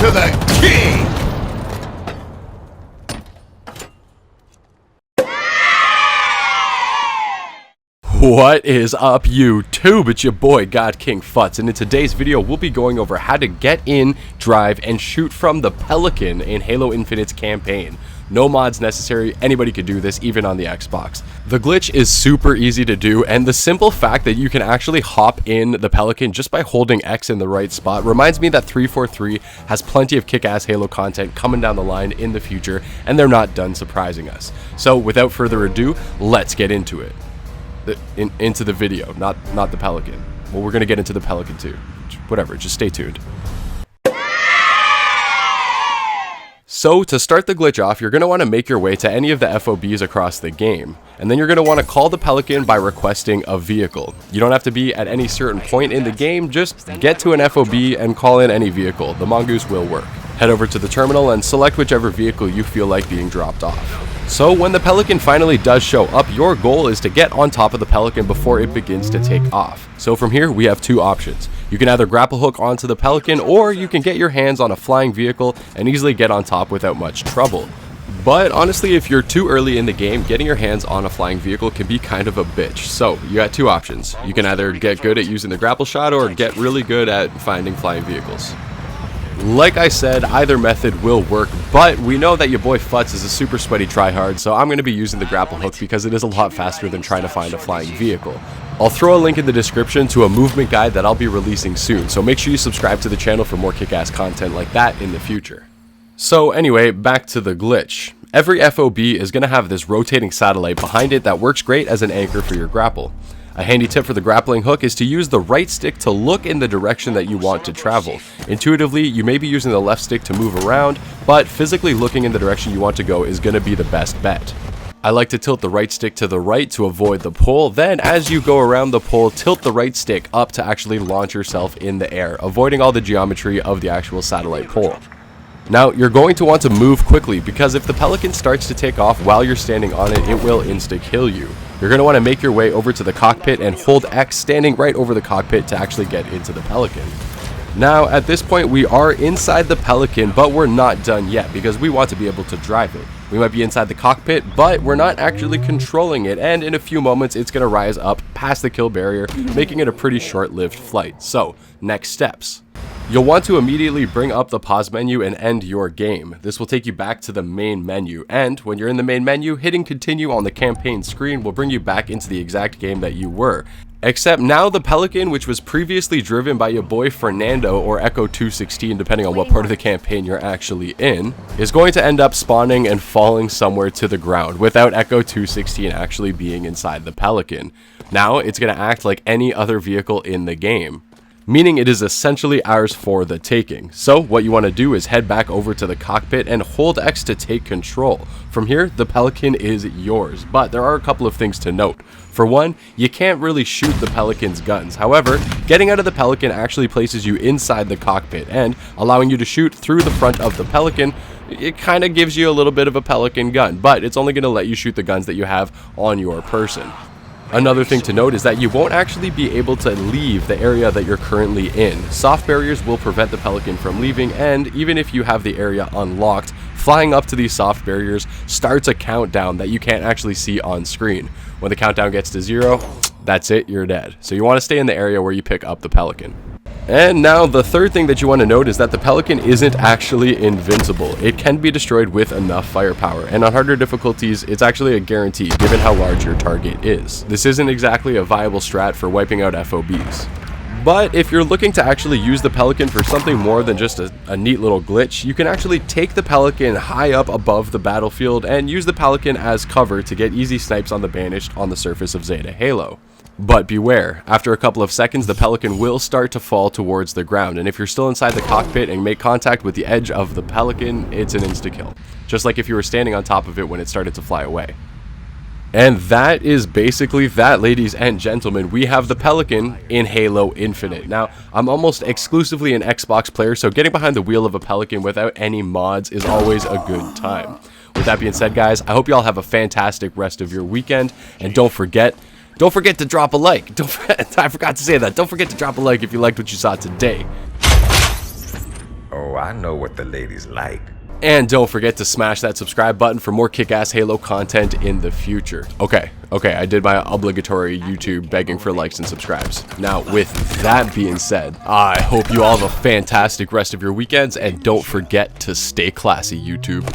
to the king! What is up YouTube? It's your boy God King Futz, and in today's video we'll be going over how to get in, drive, and shoot from the Pelican in Halo Infinite's campaign. No mods necessary, anybody could do this, even on the Xbox. The glitch is super easy to do, and the simple fact that you can actually hop in the Pelican just by holding X in the right spot reminds me that 343 has plenty of kick-ass Halo content coming down the line in the future, and they're not done surprising us. So without further ado, let's get into it. Into the video, not the Pelican. Well, we're gonna get into the Pelican too. Whatever, just stay tuned. So to start the glitch off, you're going to want to make your way to any of the FOBs across the game, and then you're going to want to call the Pelican by requesting a vehicle. You don't have to be at any certain point in the game, just get to an FOB and call in any vehicle. The mongoose will work. Head over to the terminal and select whichever vehicle you feel like being dropped off. So when the Pelican finally does show up, your goal is to get on top of the Pelican before it begins to take off. So from here, we have two options. You can either grapple hook onto the Pelican, or you can get your hands on a flying vehicle and easily get on top without much trouble. But honestly, if you're too early in the game, getting your hands on a flying vehicle can be kind of a bitch. So you got two options. You can either get good at using the grapple shot or get really good at finding flying vehicles. Like I said, either method will work, but we know that your boy Futz is a super sweaty tryhard, so I'm going to be using the grapple hook because it is a lot faster than trying to find a flying vehicle. I'll throw a link in the description to a movement guide that I'll be releasing soon, so make sure you subscribe to the channel for more kick-ass content like that in the future. So anyway, back to the glitch. Every FOB is going to have this rotating satellite behind it that works great as an anchor for your grapple. A handy tip for the grappling hook is to use the right stick to look in the direction that you want to travel. Intuitively, you may be using the left stick to move around, but physically looking in the direction you want to go is going to be the best bet. I like to tilt the right stick to the right to avoid the pole, then as you go around the pole, tilt the right stick up to actually launch yourself in the air, avoiding all the geometry of the actual satellite pole. Now, you're going to want to move quickly because if the Pelican starts to take off while you're standing on it, it will insta-kill you. You're going to want to make your way over to the cockpit and hold X standing right over the cockpit to actually get into the Pelican. Now, at this point, we are inside the Pelican, but we're not done yet because we want to be able to drive it. We might be inside the cockpit, but we're not actually controlling it, and in a few moments, it's going to rise up past the kill barrier, making it a pretty short-lived flight. So, next steps. You'll want to immediately bring up the pause menu and end your game. This will take you back to the main menu, and when you're in the main menu, hitting continue on the campaign screen will bring you back into the exact game that you were. Except now the Pelican, which was previously driven by your boy Fernando or Echo 216, depending on what part of the campaign you're actually in, is going to end up spawning and falling somewhere to the ground without Echo 216 actually being inside the Pelican. Now it's going to act like any other vehicle in the game, meaning it is essentially ours for the taking. So what you want to do is head back over to the cockpit and hold X to take control. From here, the Pelican is yours, but there are a couple of things to note. For one, you can't really shoot the Pelican's guns. However, getting out of the Pelican actually places you inside the cockpit, and allowing you to shoot through the front of the Pelican, it kind of gives you a little bit of a Pelican gun, but it's only going to let you shoot the guns that you have on your person. Another thing to note is that you won't actually be able to leave the area that you're currently in. Soft barriers will prevent the Pelican from leaving, and even if you have the area unlocked, flying up to these soft barriers starts a countdown that you can't actually see on screen. When the countdown gets to 0, that's it, you're dead. So you want to stay in the area where you pick up the Pelican. And now the third thing that you want to note is that the Pelican isn't actually invincible. It can be destroyed with enough firepower, and on harder difficulties, it's actually a guarantee given how large your target is. This isn't exactly a viable strat for wiping out FOBs. But if you're looking to actually use the Pelican for something more than just a neat little glitch, you can actually take the Pelican high up above the battlefield and use the Pelican as cover to get easy snipes on the Banished on the surface of Zeta Halo. But beware, after a couple of seconds, the Pelican will start to fall towards the ground, and if you're still inside the cockpit and make contact with the edge of the Pelican, it's an insta-kill. Just like if you were standing on top of it when it started to fly away. And that is basically that, ladies and gentlemen. We have the Pelican in Halo Infinite. Now, I'm almost exclusively an Xbox player, so getting behind the wheel of a Pelican without any mods is always a good time. With that being said, guys, I hope you all have a fantastic rest of your weekend, and don't forget to drop a like. I forgot to say that. Don't forget to drop a like if you liked what you saw today. Oh. Oh, I know what the ladies like. And don't forget to smash that subscribe button for more kick-ass Halo content in the future. Okay, I did my obligatory YouTube begging for likes and subscribes. Now, with that being said, I hope you all have a fantastic rest of your weekends, and don't forget to stay classy, YouTube.